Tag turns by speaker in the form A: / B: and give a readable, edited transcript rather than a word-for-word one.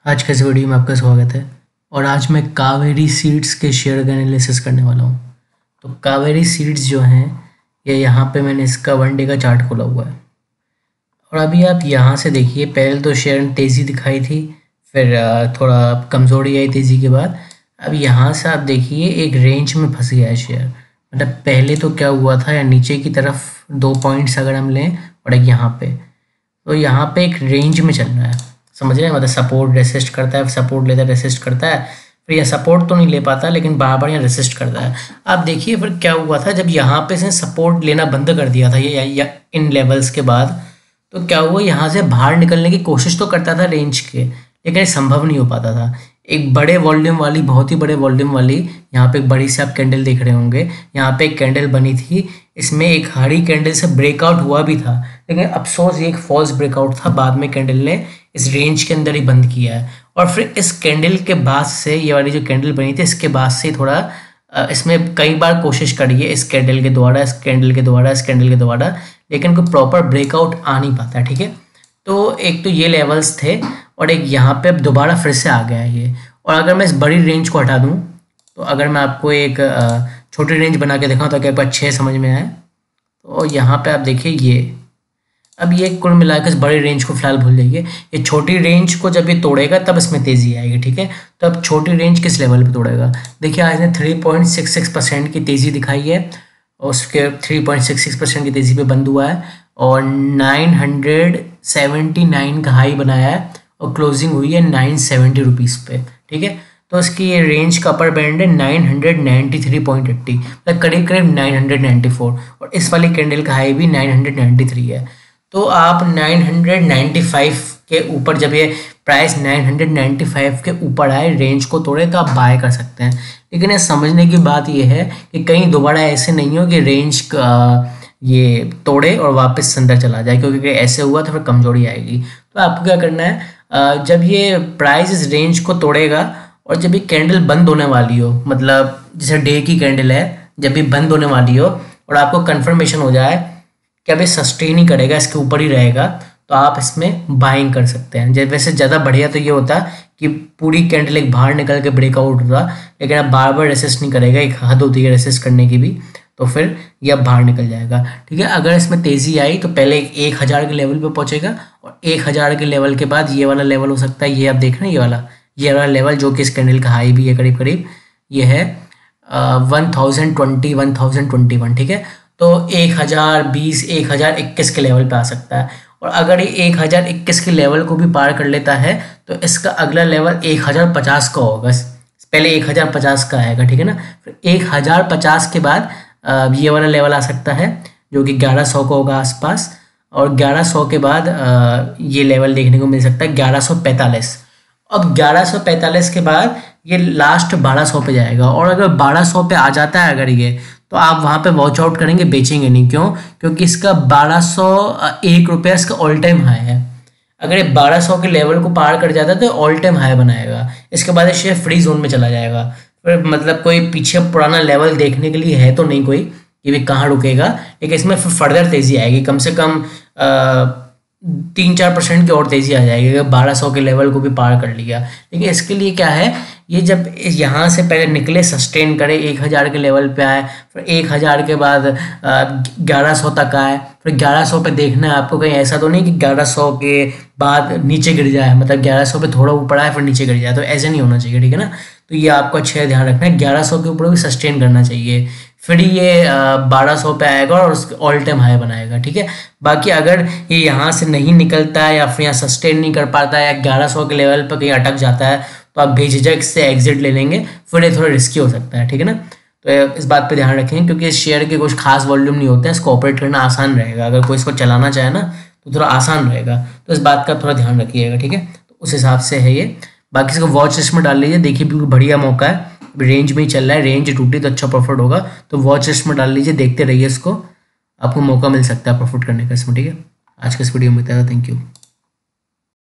A: आज के इस वीडियो में आपका स्वागत है। और आज मैं कावेरी सीड्स के शेयर का एनालिसिस करने वाला हूँ। तो कावेरी सीड्स जो हैं ये यहाँ पे मैंने इसका 1 डे का चार्ट खोला हुआ है। और अभी आप यहाँ से देखिए, पहले तो शेयर तेज़ी दिखाई थी, फिर थोड़ा कमज़ोरी आई तेज़ी के बाद। अब यहाँ से आप देखिए एक रेंज में फंस गया है शेयर। मतलब पहले तो क्या हुआ था, या नीचे की तरफ 2 पॉइंट्स अगर हम लें और एक यहाँ पे, तो यहाँ पे एक रेंज में चल रहा है, समझ रहे हैं। मतलब सपोर्ट रेसिस्ट करता है, सपोर्ट लेता है, रेसिस्ट करता है, फिर यह सपोर्ट तो नहीं ले पाता लेकिन बार बार यहाँ रेसिस्ट करता है। आप देखिए फिर क्या हुआ था, जब यहाँ पे से सपोर्ट लेना बंद कर दिया था ये या इन लेवल्स के बाद, तो क्या हुआ, यहाँ से बाहर निकलने की कोशिश तो करता था रेंज के, लेकिन ये संभव नहीं हो पाता था। एक बड़े वॉल्यूम वाली, बहुत ही बड़े वॉल्यूम वाली, यहाँ पे एक बड़ी सी आप कैंडल देख रहे होंगे, यहाँ पे एक कैंडल बनी थी, इसमें एक हरी कैंडल से ब्रेकआउट हुआ भी था, लेकिन अफसोस ये एक फॉल्स ब्रेकआउट था। बाद में कैंडल ने इस रेंज के अंदर ही बंद किया है। और फिर इस कैंडल के बाद से, ये वाली जो कैंडल बनी थी, इसके बाद से थोड़ा इसमें कई बार कोशिश करी है, इस कैंडल के द्वारा, इस कैंडल के द्वारा, इस कैंडल के द्वारा, लेकिन कोई प्रॉपर ब्रेकआउट आ नहीं पाता। ठीक है, तो एक तो ये लेवल्स थे और एक यहाँ पे अब दोबारा फिर से आ गया है ये। और अगर मैं इस बड़ी रेंज को हटा दूँ, तो अगर मैं आपको एक छोटी रेंज बना के दिखाऊँ ताकि आपको अच्छे समझ में आए, तो यहाँ पे आप देखिए ये, अब ये कुल मिलाकर इस बड़ी रेंज को फिलहाल भूल जाइए। ये छोटी रेंज को जब ये तोड़ेगा तब इसमें तेज़ी आएगी। ठीक है, तो अब छोटी रेंज किस लेवल पे तोड़ेगा, देखिए आज ने 3.66% की तेज़ी दिखाई है, और उसके 3.66% की तेज़ी पे बंद हुआ है, और 979 का हाई बनाया है, और क्लोजिंग हुई है 970 रुपीज़ पे। ठीक है, तो इसकी ये रेंज का अपर बैंड है 993.80, मतलब करीब करीब 994, और इस वाली कैंडल का हाई भी 993 है। तो आप 995 के ऊपर, जब ये प्राइस 995 के ऊपर आए, रेंज को तोड़े, तो आप बाय कर सकते हैं। लेकिन ये समझने की बात ये है कि कहीं दोबारा ऐसे नहीं हो कि रेंज का ये तोड़े और वापस अंदर चला जाए, क्योंकि ऐसे हुआ तो फिर कमजोरी आएगी। तो आपको क्या करना है, जब ये प्राइस इस रेंज को तोड़ेगा और जब ये कैंडल बंद होने वाली हो, मतलब जैसे डे की कैंडल है, जब ये बंद होने वाली हो और आपको कंफर्मेशन हो जाए कि अब ये सस्टेन ही करेगा, इसके ऊपर ही रहेगा, तो आप इसमें बाइंग कर सकते हैं। जब वैसे ज़्यादा बढ़िया तो ये होता कि पूरी कैंडल एक बाहर निकल के ब्रेकआउट होता, लेकिन अब बार बार रेसिस्ट नहीं करेगा, एक हद होती है रेसिस्ट करने की भी, तो फिर ये अब बाहर निकल जाएगा। ठीक है, अगर इसमें तेज़ी आई तो पहले 1000 के लेवल पे पहुंचेगा, और 1000 के लेवल के बाद ये वाला लेवल हो सकता है, ये आप देख रहे हैं, ये वाला लेवल जो कि इस कैंडल का हाई भी है करीब करीब, ये है 1020, 1021। ठीक है, तो 1020, 1021 के लेवल पे आ सकता है। और अगर ये 1021 के लेवल को भी पार कर लेता है, तो इसका अगला लेवल 1050 का होगा। पहले 1050 का आएगा, ठीक है ना, फिर 1050 के बाद ये वाला लेवल आ सकता है जो कि 1100 का होगा आसपास, और 1100 के बाद ये लेवल देखने को मिल सकता है 1145। अब 1145 के बाद ये लास्ट 1200 पे जाएगा, और अगर 1200 पे आ जाता है अगर ये, तो आप वहाँ पे वॉच आउट करेंगे, बेचेंगे नहीं। क्यों? क्योंकि इसका 1201 रुपया इसका ऑल टाइम हाई है। अगर ये 1200 के लेवल को पार कर जाता है तो ऑल टाइम हाई बनाएगा, इसके बाद ये शेयर फ्री जोन में चला जाएगा। फिर मतलब कोई पीछे पुराना लेवल देखने के लिए है तो नहीं कोई कि भी कहाँ रुकेगा, लेकिन इसमें फिर फर्दर तेज़ी आएगी, कम से कम 3-4% की और तेज़ी आ जाएगी अगर 1200 के लेवल को भी पार कर लिया। लेकिन इसके लिए क्या है, ये जब यहाँ से पहले निकले, सस्टेन करे, 1000 के लेवल पे आए, फिर 1000 के बाद 1100 तक आए, फिर 1100 पे देखना है आपको, कहीं ऐसा तो नहीं कि 1100 के बाद नीचे गिर जाए, मतलब 1100 पे थोड़ा ऊपर आए फिर नीचे गिर जाए, तो ऐसे नहीं होना चाहिए। ठीक है ना, तो ये आपको अच्छे ध्यान रखना है, 1100 के ऊपर भी सस्टेन करना चाहिए, फिर ये 1200 पे आएगा और उसके ऑल टाइम हाई बनाएगा। ठीक है, बाकी अगर ये यहाँ से नहीं निकलता है या फिर यहाँ सस्टेन नहीं कर पाता है, या 1100 के लेवल पर कहीं अटक जाता है, तो आप बेझिझक से एग्जिट ले लेंगे, फिर ये थोड़ा रिस्की हो सकता है। ठीक है ना, तो इस बात पे ध्यान रखें, क्योंकि इस शेयर के कुछ खास वॉल्यूम नहीं होते हैं, इसको ऑपरेट करना आसान रहेगा, अगर कोई इसको चलाना चाहे ना तो थोड़ा आसान रहेगा, तो इस बात का थोड़ा ध्यान रखिएगा। ठीक है, तो उस हिसाब से है ये। बाकी इसको वॉच लिस्ट में डाल लीजिए, देखिए बिल्कुल बढ़िया मौका है, रेंज में ही चल रहा है, रेंज टूटी तो अच्छा प्रॉफिट होगा, तो वॉच लिस्ट में डाल लीजिए, देखते रहिए इसको, आपको मौका मिल सकता है प्रॉफिट करने का इसमें। ठीक है, आज के इस वीडियो में इतना था, थैंक यू।